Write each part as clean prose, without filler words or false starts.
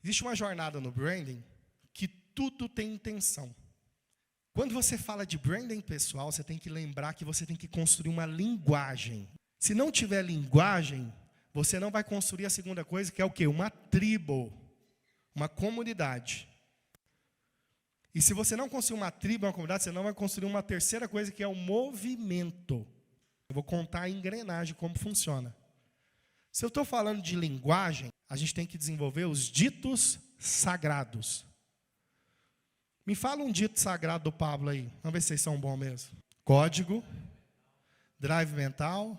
Existe uma jornada no branding que tudo tem intenção. Quando você fala de branding pessoal, você tem que lembrar que você tem que construir uma linguagem. Se não tiver linguagem, você não vai construir a segunda coisa, que é o quê? Uma tribo, uma comunidade. E se você não construir uma tribo, uma comunidade, você não vai construir uma terceira coisa, que é o movimento. Eu vou contar a engrenagem, como funciona. Se eu estou falando de linguagem, a gente tem que desenvolver os ditos sagrados. Me fala um dito sagrado do Pablo aí. Vamos ver se vocês são bons mesmo. Código, drive mental,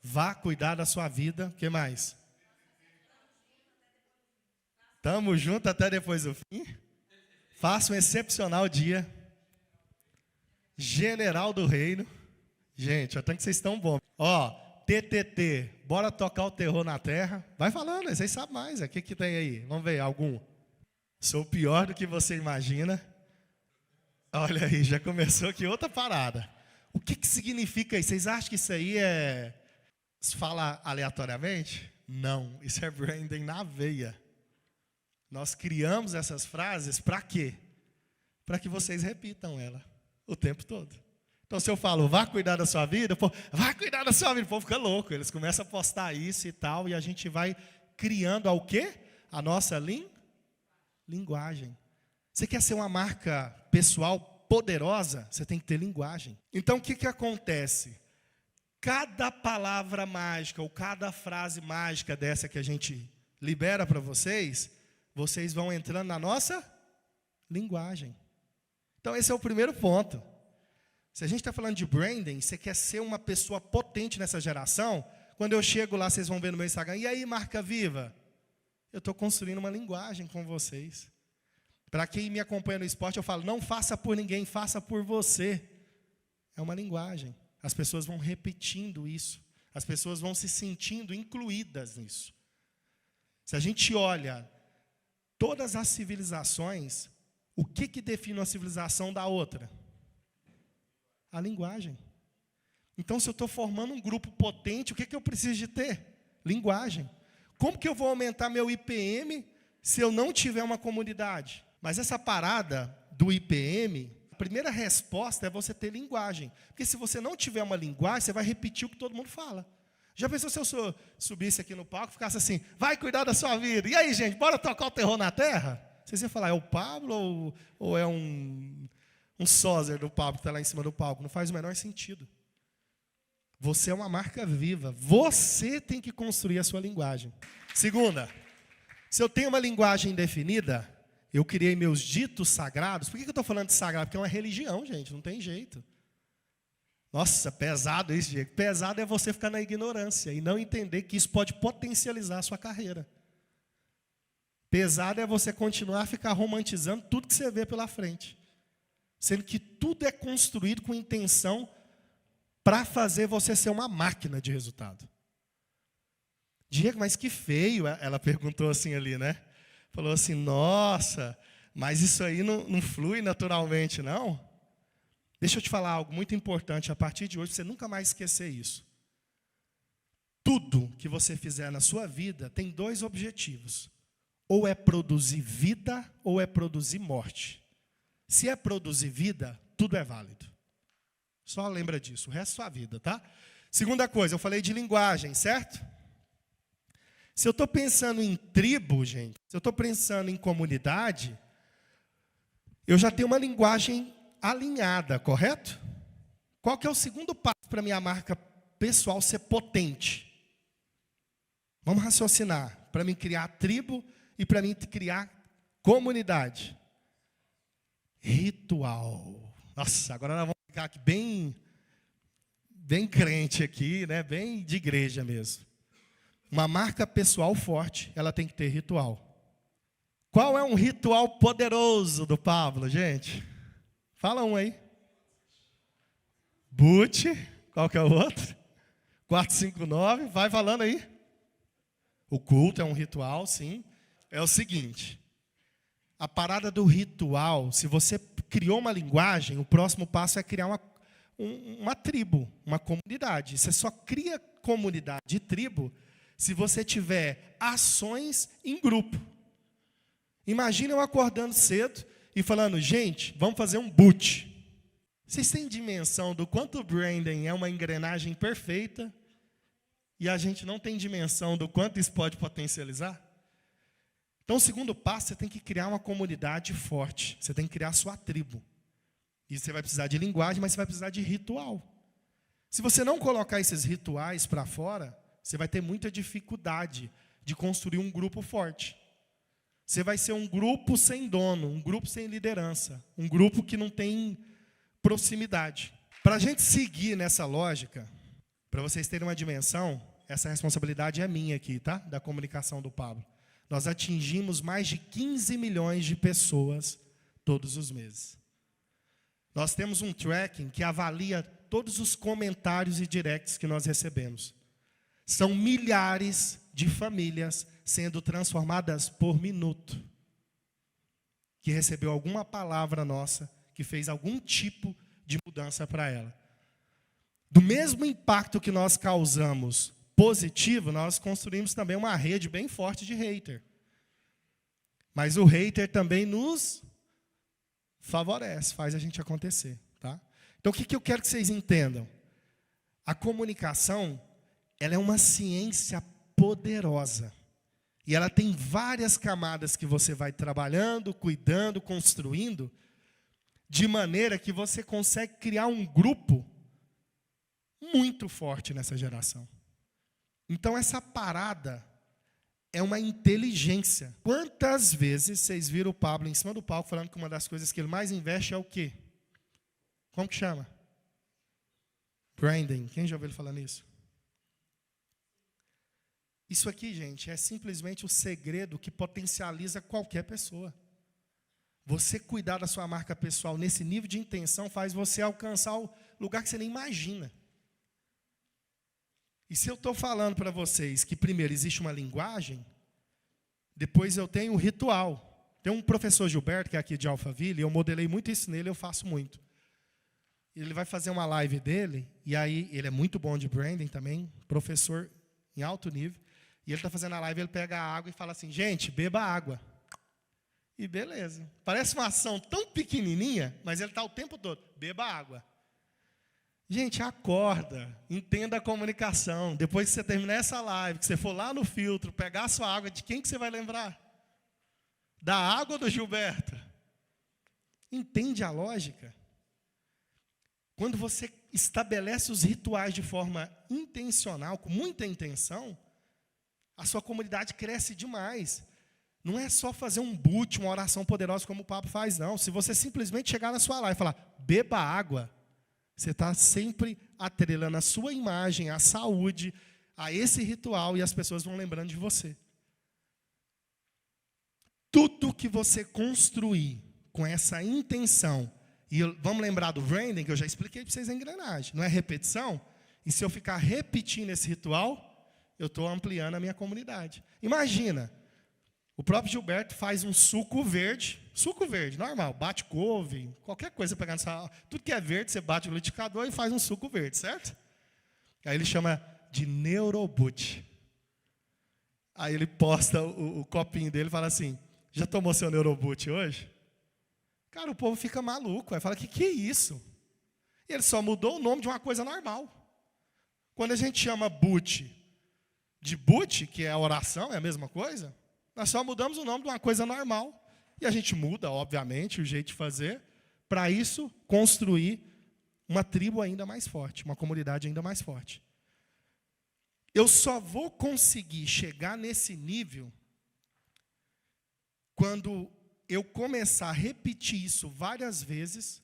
vá cuidar da sua vida. O que mais? Tamo junto até depois do fim. Faça um excepcional dia. General do reino. Gente, eu tenho que vocês estão bons. Ó, TTT, bora tocar o terror na terra. Vai falando, vocês sabem mais. O que tem aí? Vamos ver, algum? Sou pior do que você imagina. Olha aí, já começou aqui outra parada. O que significa isso? Vocês acham que isso aí se fala aleatoriamente? Não, isso é branding na veia. Nós criamos essas frases para quê? Para que vocês repitam ela o tempo todo. Então, se eu falo, vá cuidar da sua vida, pô, vai cuidar da sua vida, o povo fica louco. Eles começam a postar isso e tal, e a gente vai criando ao quê? A nossa linguagem. Você quer ser uma marca pessoal poderosa? Você tem que ter linguagem. Então, o que acontece? Cada palavra mágica, ou cada frase mágica dessa que a gente libera para vocês, vocês vão entrando na nossa linguagem. Então, esse é o primeiro ponto. Se a gente está falando de branding, você quer ser uma pessoa potente nessa geração, quando eu chego lá, vocês vão ver no meu Instagram, e aí, marca viva? Eu estou construindo uma linguagem com vocês. Para quem me acompanha no esporte, eu falo, não faça por ninguém, faça por você. É uma linguagem. As pessoas vão repetindo isso. As pessoas vão se sentindo incluídas nisso. Se a gente olha todas as civilizações, o que define uma civilização da outra? A linguagem. Então, se eu estou formando um grupo potente, o que eu preciso de ter? Linguagem. Como que eu vou aumentar meu IPM se eu não tiver uma comunidade? Mas essa parada do IPM, a primeira resposta é você ter linguagem. Porque se você não tiver uma linguagem, você vai repetir o que todo mundo fala. Já pensou se eu subisse aqui no palco e ficasse assim, vai cuidar da sua vida. E aí, gente, bora tocar o terror na terra? Vocês iam falar, é o Pablo ou é um sósia do Pablo que está lá em cima do palco? Não faz o menor sentido. Você é uma marca viva. Você tem que construir a sua linguagem. Segunda, se eu tenho uma linguagem definida, eu criei meus ditos sagrados. Por que eu estou falando de sagrado? Porque é uma religião, gente, não tem jeito. Nossa, pesado isso, Diego. Pesado é você ficar na ignorância e não entender que isso pode potencializar a sua carreira. Pesado é você continuar a ficar romantizando tudo que você vê pela frente. Sendo que tudo é construído com intenção para fazer você ser uma máquina de resultado. Diego, mas que feio, ela perguntou assim ali, né? Falou assim, nossa, mas isso aí não flui naturalmente, não? Deixa eu te falar algo muito importante, a partir de hoje, você nunca mais esquecer isso. Tudo que você fizer na sua vida tem dois objetivos. Ou é produzir vida, ou é produzir morte. Se é produzir vida, tudo é válido. Só lembra disso, o resto da sua vida, tá? Segunda coisa, eu falei de linguagem, certo? Se eu estou pensando em tribo, gente, se eu estou pensando em comunidade, eu já tenho uma linguagem alinhada, correto? Qual que é o segundo passo para a minha marca pessoal ser potente? Vamos raciocinar. Para mim criar tribo e para mim criar comunidade. Ritual. Nossa, agora nós vamos ficar aqui bem crente aqui, né? Bem de igreja mesmo. Uma marca pessoal forte, ela tem que ter ritual. Qual é um ritual poderoso do Pablo, gente? Fala um aí. Boot, qual que é o outro? 459, vai falando aí. O culto é um ritual, sim. É o seguinte, a parada do ritual, se você criou uma linguagem, o próximo passo é criar uma tribo, uma comunidade. Você só cria comunidade e tribo se você tiver ações em grupo. Imagina eu acordando cedo e falando, gente, vamos fazer um boot. Vocês têm dimensão do quanto o branding é uma engrenagem perfeita e a gente não tem dimensão do quanto isso pode potencializar? Então, o segundo passo, você tem que criar uma comunidade forte. Você tem que criar a sua tribo. E você vai precisar de linguagem, mas você vai precisar de ritual. Se você não colocar esses rituais para fora, você vai ter muita dificuldade de construir um grupo forte. Você vai ser um grupo sem dono, um grupo sem liderança, um grupo que não tem proximidade. Para a gente seguir nessa lógica, para vocês terem uma dimensão, essa responsabilidade é minha aqui, tá? Da comunicação do Pablo. Nós atingimos mais de 15 milhões de pessoas todos os meses. Nós temos um tracking que avalia todos os comentários e directs que nós recebemos. São milhares de famílias sendo transformadas por minuto, que recebeu alguma palavra nossa, que fez algum tipo de mudança para ela. Do mesmo impacto que nós causamos positivo, nós construímos também uma rede bem forte de hater. Mas o hater também nos favorece, faz a gente acontecer. Tá? Então, o que eu quero que vocês entendam? A comunicação, ela é uma ciência poderosa. E ela tem várias camadas que você vai trabalhando, cuidando, construindo, de maneira que você consegue criar um grupo muito forte nessa geração. Então, essa parada é uma inteligência. Quantas vezes vocês viram o Pablo em cima do palco falando que uma das coisas que ele mais investe é o quê? Como que chama? Branding. Quem já ouviu ele falando isso? Isso aqui, gente, é simplesmente o segredo que potencializa qualquer pessoa. Você cuidar da sua marca pessoal nesse nível de intenção faz você alcançar o lugar que você nem imagina. E se eu estou falando para vocês que primeiro existe uma linguagem, depois eu tenho um ritual. Tem um professor Gilberto, que é aqui de Alphaville, eu modelei muito isso nele, eu faço muito. Ele vai fazer uma live dele, e aí ele é muito bom de branding também, professor em alto nível, e ele está fazendo a live, ele pega a água e fala assim, gente, beba água. E beleza. Parece uma ação tão pequenininha, mas ele está o tempo todo, beba água. Gente, acorda, entenda a comunicação. Depois que você terminar essa live, que você for lá no filtro, pegar a sua água, de quem que você vai lembrar? Da água do Gilberto? Entende a lógica? Quando você estabelece os rituais de forma intencional, com muita intenção, a sua comunidade cresce demais. Não é só fazer um boot, uma oração poderosa como o Pablo faz, não. Se você simplesmente chegar na sua live e falar, beba água, você está sempre atrelando a sua imagem, a saúde, a esse ritual, e as pessoas vão lembrando de você. Tudo que você construir com essa intenção, e vamos lembrar do branding, que eu já expliquei para vocês a engrenagem, não é repetição? E se eu ficar repetindo esse ritual, eu estou ampliando a minha comunidade. Imagina, o próprio Gilberto faz um suco verde, normal, bate couve, qualquer coisa, pegando tudo que é verde, você bate no liquidificador e faz um suco verde, certo? Aí ele chama de Neuroboot. Aí ele posta o copinho dele e fala assim, já tomou seu Neuroboot hoje? Cara, o povo fica maluco, aí fala, que é isso? Ele só mudou o nome de uma coisa normal. Quando a gente chama boot de boot, que é a oração, é a mesma coisa, nós só mudamos o nome de uma coisa normal. E a gente muda, obviamente, o jeito de fazer, para isso construir uma tribo ainda mais forte, uma comunidade ainda mais forte. Eu só vou conseguir chegar nesse nível quando eu começar a repetir isso várias vezes,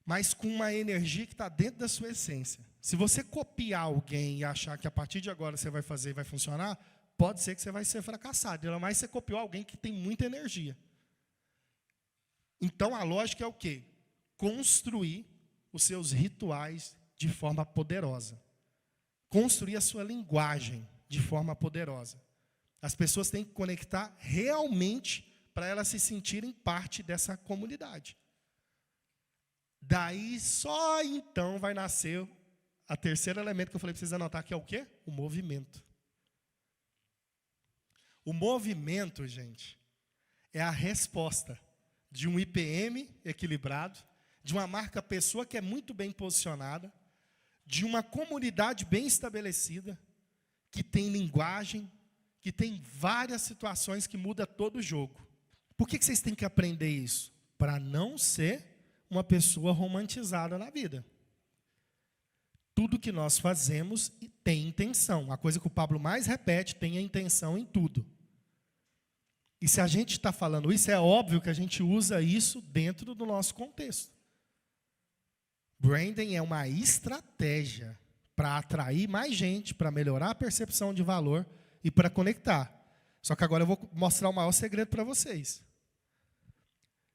mas com uma energia que está dentro da sua essência. Se você copiar alguém e achar que a partir de agora você vai fazer e vai funcionar, pode ser que você vai ser fracassado. Ainda mais se você copiou alguém que tem muita energia. Então, a lógica é o quê? Construir os seus rituais de forma poderosa. Construir a sua linguagem de forma poderosa. As pessoas têm que conectar realmente para elas se sentirem parte dessa comunidade. Daí, só então vai nascer o terceiro elemento que eu falei para vocês anotar, que é o quê? O movimento. O movimento, gente, é a resposta de um IPM equilibrado, de uma marca pessoa que é muito bem posicionada, de uma comunidade bem estabelecida, que tem linguagem, que tem várias situações que muda todo o jogo. Por que vocês têm que aprender isso? Para não ser uma pessoa romantizada na vida. Tudo que nós fazemos tem intenção. A coisa que o Pablo mais repete, tem a intenção em tudo. E se a gente está falando isso, é óbvio que a gente usa isso dentro do nosso contexto. Branding é uma estratégia para atrair mais gente, para melhorar a percepção de valor e para conectar. Só que agora eu vou mostrar o maior segredo para vocês.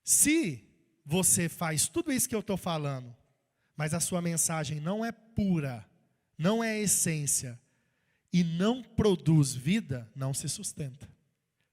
Se você faz tudo isso que eu estou falando, mas a sua mensagem não é pura, não é essência, e não produz vida, não se sustenta.